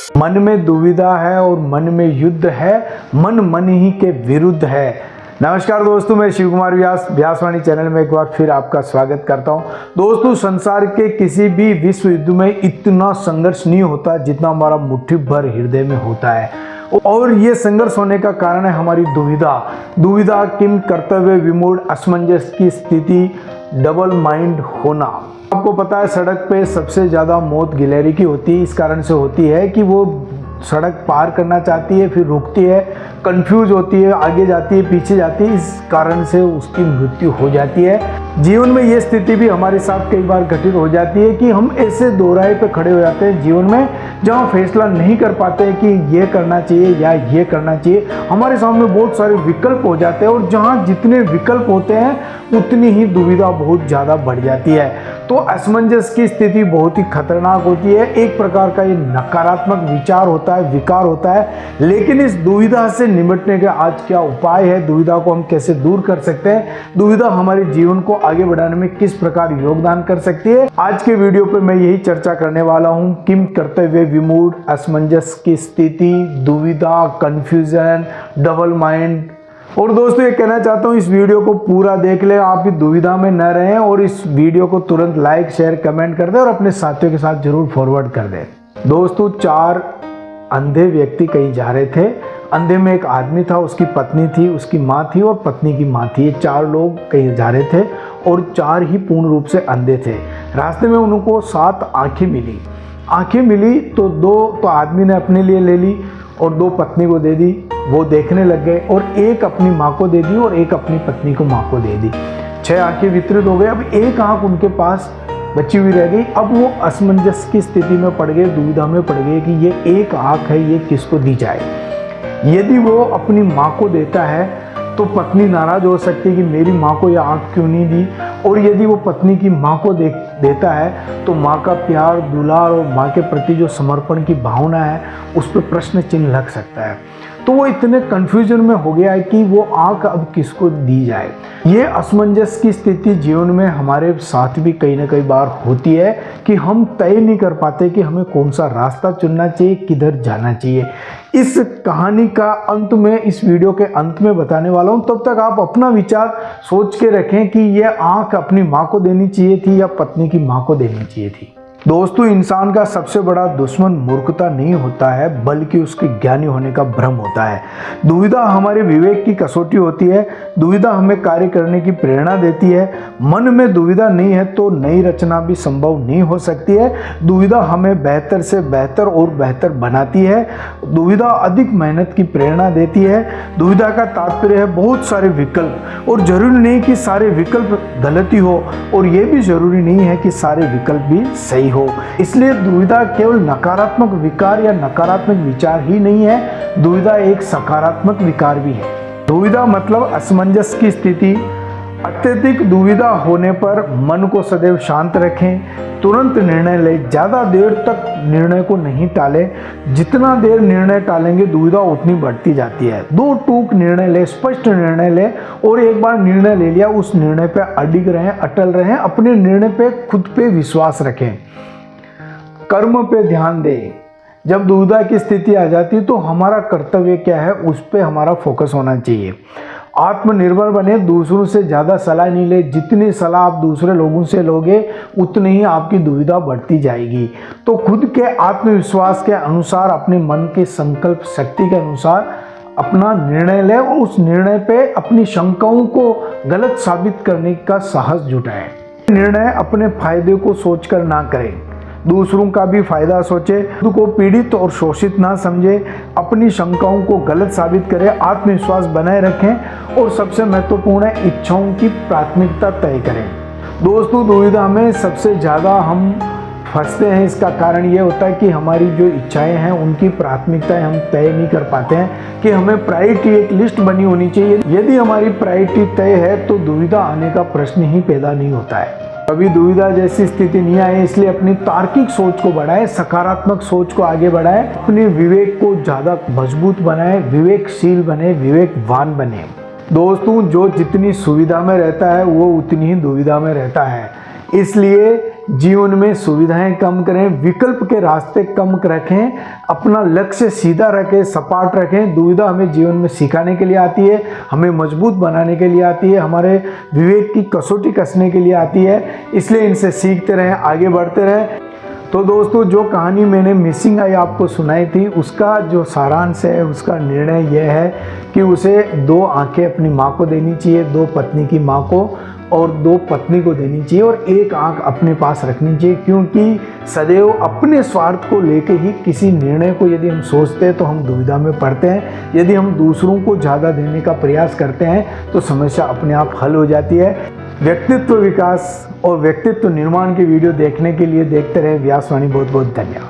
मन में दुविधा है और मन में युद्ध है, मन मन ही के विरुद्ध है। नमस्कार दोस्तों, मैं शिव कुमार व्यास व्यासवाणी चैनल में एक बार फिर आपका स्वागत करता हूं। दोस्तों, संसार के किसी भी विश्व युद्ध में इतना संघर्ष नहीं होता जितना हमारा मुट्ठी भर हृदय में होता है, और ये संघर्ष होने का कारण है हमारी दुविधा, किम कर्तव्य विमूढ़, असमंजस की स्थिति, डबल माइंड होना। आपको पता है, सड़क पे सबसे ज़्यादा मौत गिलहरी की होती है। इस कारण से होती है कि वो सड़क पार करना चाहती है, फिर रुकती है, कंफ्यूज होती है, आगे जाती है, पीछे जाती है, इस कारण से उसकी मृत्यु हो जाती है। जीवन में ये स्थिति भी हमारे साथ कई बार घटित हो जाती है कि हम ऐसे दोराहे पे खड़े हो जाते हैं जीवन में, जहाँ फैसला नहीं कर पाते कि ये करना चाहिए या ये करना चाहिए। हमारे सामने बहुत सारे विकल्प हो जाते हैं, और जहाँ जितने विकल्प होते हैं उतनी ही दुविधा बहुत ज़्यादा बढ़ जाती है। तो असमंजस की स्थिति बहुत ही खतरनाक होती है। एक प्रकार का ये नकारात्मक विचार होता है, विकार होता है। लेकिन इस दुविधा से निपटने के आज क्या उपाय है, दुविधा को हम कैसे दूर कर सकते हैं, दुविधा हमारे जीवन को आगे बढ़ाने में किस प्रकार योगदान कर सकती है, आज के वीडियो पे मैं यही चर्चा करने वाला हूं। किम कर्तव्य विमूढ़, असमंजस की स्थिति, दुविधा, कंफ्यूजन, डबल माइंड। और दोस्तों, ये कहना चाहता हूँ, इस वीडियो को पूरा देख ले, आप भी दुविधा में न रहें, और इस वीडियो को तुरंत लाइक, शेयर, कमेंट कर दें और अपने साथियों के साथ जरूर फॉरवर्ड कर दें। दोस्तों, 4 अंधे व्यक्ति कहीं जा रहे थे। अंधे में एक आदमी था, उसकी पत्नी थी, उसकी माँ थी और पत्नी की माँ थी। ये 4 लोग कहीं जा रहे थे और 4 ही पूर्ण रूप से अंधे थे। रास्ते में उनको 7 आंखें मिली तो 2 तो आदमी ने अपने लिए ले ली और 2 पत्नी को दे दी, वो देखने लग गए, और 1 अपनी माँ को दे दी और 1 अपनी पत्नी को माँ को दे दी। 6 आंखें वितरित हो गए। अब 1 आंख उनके पास बची हुई रह गई। अब वो असमंजस की स्थिति में पड़ गए, दुविधा में पड़ गए कि ये 1 आंख है, ये किसको दी जाए। यदि वो अपनी माँ को देता है तो पत्नी नाराज हो सकती है कि मेरी माँ को यह आंख क्यों नहीं दी, और यदि वो पत्नी की माँ को देता है तो माँ का प्यार, दुलार और माँ के प्रति जो समर्पण की भावना है उस पर प्रश्न चिन्ह लग सकता है। तो वो इतने कंफ्यूजन में हो गया है कि वो आंख अब किसको दी जाए। ये असमंजस की स्थिति जीवन में हमारे साथ भी कई ना कई बार होती है कि हम तय नहीं कर पाते कि हमें कौन सा रास्ता चुनना चाहिए, किधर जाना चाहिए। इस कहानी का अंत में, इस वीडियो के अंत में बताने वाला हूँ। तब तक आप अपना विचार सोच के रखें कि ये आंख अपनी माँ को देनी चाहिए थी या पत्नी की माँ को देनी चाहिए थी। दोस्तों, इंसान का सबसे बड़ा दुश्मन मूर्खता नहीं होता है, बल्कि उसके ज्ञानी होने का भ्रम होता है। दुविधा हमारे विवेक की कसौटी होती है। दुविधा हमें कार्य करने की प्रेरणा देती है। मन में दुविधा नहीं है तो नई रचना भी संभव नहीं हो सकती है। दुविधा हमें बेहतर से बेहतर और बेहतर बनाती है। दुविधा अधिक मेहनत की प्रेरणा देती है। दुविधा का तात्पर्य है बहुत सारे विकल्प, और जरूरी नहीं कि सारे विकल्प गलत ही हो, और ये भी जरूरी नहीं है कि सारे विकल्प भी सही हो। इसलिए दुविधा केवल नकारात्मक विकार या नकारात्मक विचार ही नहीं है, दुविधा एक सकारात्मक विकार भी है। दुविधा मतलब असमंजस की स्थिति। अत्यधिक दुविधा होने पर मन को सदैव शांत रखें, तुरंत निर्णय लें, ज़्यादा देर तक निर्णय को नहीं टालें। जितना देर निर्णय टालेंगे दुविधा उतनी बढ़ती जाती है। 2 टूक निर्णय लें, स्पष्ट निर्णय लें, और एक बार निर्णय ले लिया उस निर्णय पे अडिग रहें, अटल रहें, अपने निर्णय पे खुद पे विश्वास रखें, कर्म पे ध्यान दें। जब दुविधा की स्थिति आ जाती है तो हमारा कर्तव्य क्या है, उस पे हमारा फोकस होना चाहिए। आत्मनिर्भर बने, दूसरों से ज़्यादा सलाह नहीं ले। जितनी सलाह आप दूसरे लोगों से लोगे उतनी ही आपकी दुविधा बढ़ती जाएगी। तो खुद के आत्मविश्वास के अनुसार, अपने मन के संकल्प शक्ति के अनुसार अपना निर्णय लें, और उस निर्णय पे अपनी शंकाओं को गलत साबित करने का साहस जुटाएं। निर्णय अपने फायदे को सोचकर ना करें, दूसरों का भी फायदा सोचे, खुद को पीड़ित और शोषित ना समझे, अपनी शंकाओं को गलत साबित करें, आत्मविश्वास बनाए रखें, और सबसे महत्वपूर्ण है, इच्छाओं की प्राथमिकता तय करें। दोस्तों, दुविधा में सबसे ज़्यादा हम फंसते हैं। इसका कारण ये होता है कि हमारी जो इच्छाएं हैं उनकी प्राथमिकताएं हम तय नहीं कर पाते हैं, कि हमें प्रायोरिटी एक लिस्ट बनी होनी चाहिए। यदि हमारी प्रायोरिटी तय है तो दुविधा आने का प्रश्न ही पैदा नहीं होता है। कभी दुविधा जैसी स्थिति नहीं आए, इसलिए अपनी तार्किक सोच को बढ़ाएं, सकारात्मक सोच को आगे बढ़ाएं, अपने विवेक को ज़्यादा मजबूत बनाएं, विवेकशील बने, विवेकवान बने। दोस्तों, जो जितनी सुविधा में रहता है वो उतनी ही दुविधा में रहता है। इसलिए जीवन में सुविधाएं कम करें, विकल्प के रास्ते कम रखें, अपना लक्ष्य सीधा रखें, सपाट रखें। दुविधा हमें जीवन में सिखाने के लिए आती है, हमें मजबूत बनाने के लिए आती है, हमारे विवेक की कसौटी कसने के लिए आती है। इसलिए इनसे सीखते रहें, आगे बढ़ते रहें। तो दोस्तों, जो कहानी मैंने मिसिंग आई आपको सुनाई थी, उसका जो सारांश है, उसका निर्णय यह है कि उसे 2 आंखें अपनी माँ को देनी चाहिए, 2 पत्नी की माँ को और 2 पत्नी को देनी चाहिए और 1 आंख अपने पास रखनी चाहिए। क्योंकि सदैव अपने स्वार्थ को लेके ही किसी निर्णय को यदि हम सोचते हैं तो हम दुविधा में पड़ते हैं। यदि हम दूसरों को ज़्यादा देने का प्रयास करते हैं तो समस्या अपने आप हल हो जाती है। व्यक्तित्व विकास और व्यक्तित्व निर्माण की वीडियो देखने के लिए देखते रहे व्यासवाणी। बहुत बहुत धन्यवाद।